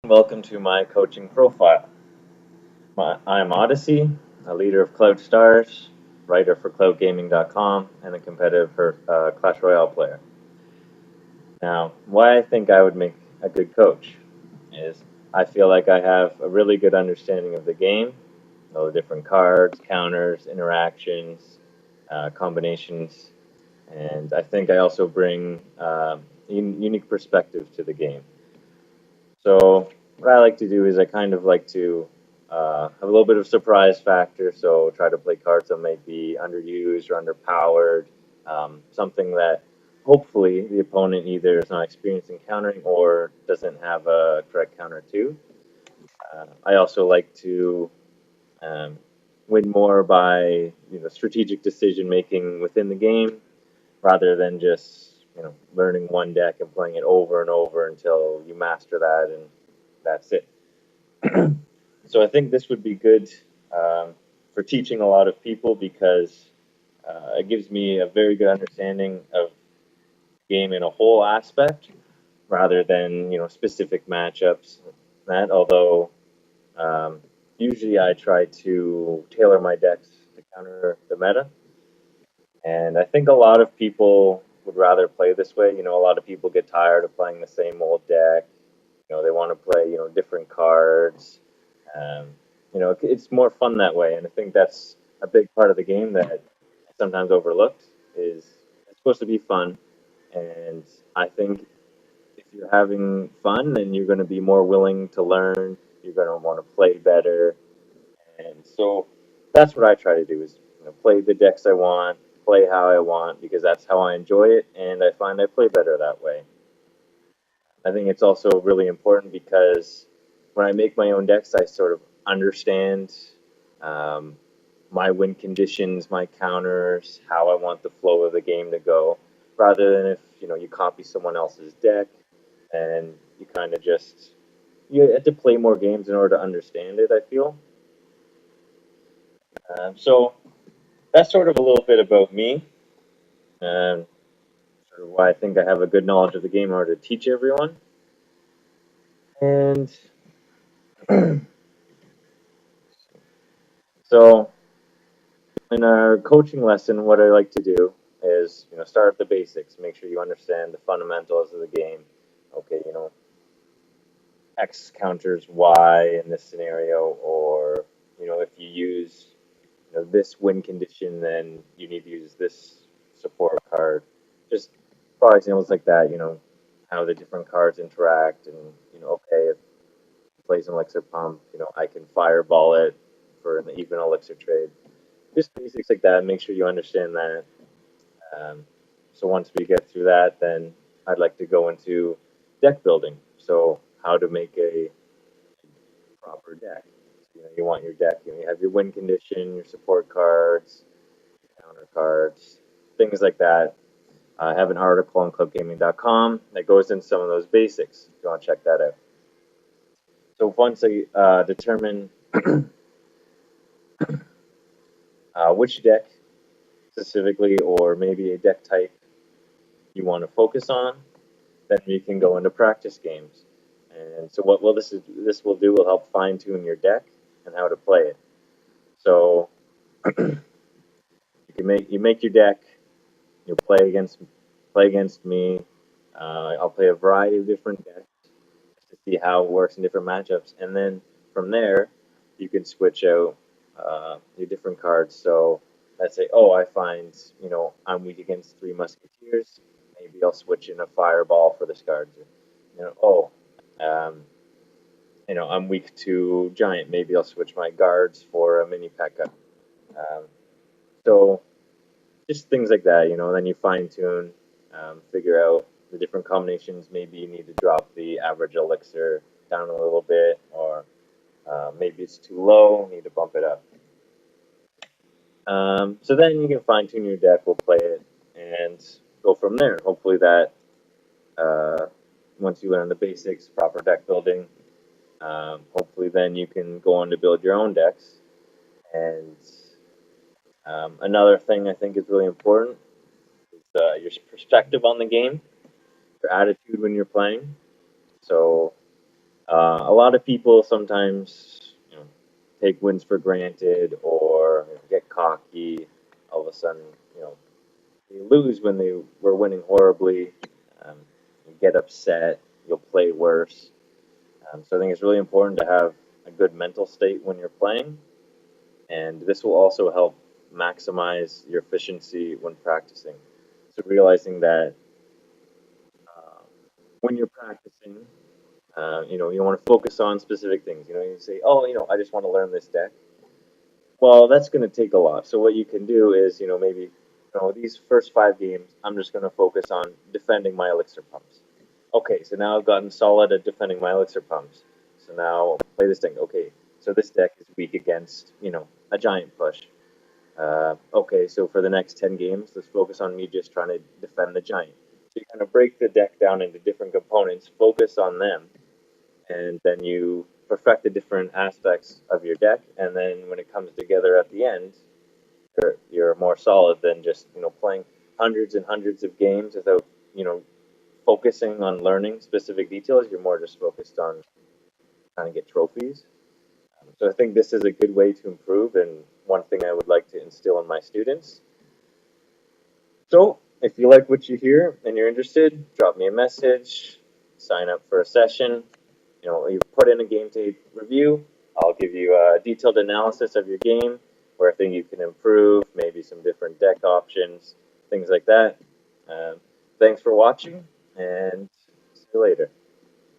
Welcome to my coaching profile. I'm Odyssey, a leader of Cloud Stars, writer for CloudGaming.com, and a competitive Clash Royale player. Now, why I think I would make a good coach is I feel like I have a really good understanding of the game, all the different cards, counters, interactions, combinations, and I think I also bring unique perspective to the game. So what I like to do is I kind of like to have a little bit of surprise factor. So try to play cards that might be underused or underpowered, something that hopefully the opponent either is not experienced in countering or doesn't have a correct counter to. I also like to um, win more by strategic decision making within the game rather than just learning one deck and playing it over and over until you master that and that's it. So I think this would be good for teaching a lot of people because it gives me a very good understanding of the game in a whole aspect rather than specific matchups. That although um, usually I try to tailor my decks to counter the meta, and I think a lot of people would rather play this way. A lot of people get tired of playing the same old deck. They want to play different cards. Um, it's more fun that way, and I think that's a big part of the game that sometimes overlooked. Is it's supposed to be fun, and I think if you're having fun, then you're going to be more willing to learn. You're going to want to play better, and so that's what I try to do: is play the decks I want, play how I want, because that's how I enjoy it, and I find I play better that way. I think it's also really important because when I make my own decks, I sort of understand um, my win conditions, my counters, how I want the flow of the game to go, rather than if you copy someone else's deck and you kind of just you have to play more games in order to understand it. I feel so. That's sort of a little bit about me and sort of why I think I have a good knowledge of the game in order to teach everyone. And so in our coaching lesson, what I like to do is, start at the basics. Make sure you understand the fundamentals of the game. Okay, X counters Y in this scenario, or if you use this win condition, then you need to use this support card. Just for examples like that. How the different cards interact, and okay, if it plays an elixir pump, I can fireball it for an even elixir trade. Just basics like that. Make sure you understand that. Um, so once we get through that, then I'd like to go into deck building. So how to make a proper deck. You want your deck. You have your win condition, your support cards, counter cards, things like that. I have an article on clubgaming.com that goes into some of those basics. If you want to check that out. So once I determine which deck specifically, or maybe a deck type you want to focus on, then we can go into practice games. And so what will this will do will help fine tune your deck and how to play it. So you make your deck, you play against me. I'll play a variety of different decks to see how it works in different matchups, and then from there you can switch out your different cards. So let's say, oh, I find I'm weak against three musketeers. Maybe I'll switch in a fireball for this card. Um, I'm weak to giant. Maybe I'll switch my guards for a mini P.E.K.K.A. So just things like that, then you fine tune, figure out the different combinations. Maybe you need to drop the average elixir down a little bit, or maybe it's too low, need to bump it up. So then you can fine tune your deck, we'll play it, and go from there. Hopefully that once you learn the basics, proper deck building, hopefully then you can go on to build your own decks. And another thing I think is really important is your perspective on the game, your attitude when you're playing. So A lot of people sometimes, take wins for granted or get cocky. All of a sudden, you know, they lose when they were winning horribly. Um, you get upset. You'll play worse. So I think it's really important to have a good mental state when you're playing, and this will also help maximize your efficiency when practicing. So realizing that uh, when you're practicing, you want to focus on specific things. You say, oh, I just want to learn this deck. Well, that's going to take a lot. So what you can do is, maybe, these first 5 games, I'm just going to focus on defending my elixir pumps. Okay, so now I've gotten solid at defending my elixir pumps. So now play this thing. Okay, so this deck is weak against, a giant push. Okay, so for the next 10 games, let's focus on me just trying to defend the giant. So you kind of break the deck down into different components, focus on them, and then you perfect the different aspects of your deck. And then when it comes together at the end, you're more solid than just playing hundreds and hundreds of games without you know focusing on learning specific details. You're more just focused on trying to get trophies. So I think this is a good way to improve, and one thing I would like to instill in my students. So if you like what you hear and you're interested, drop me a message, sign up for a session. You put in a game tape review. I'll give you a detailed analysis of your game, where I think you can improve, maybe some different deck options, things like that. Um, Thanks for watching, and see you later.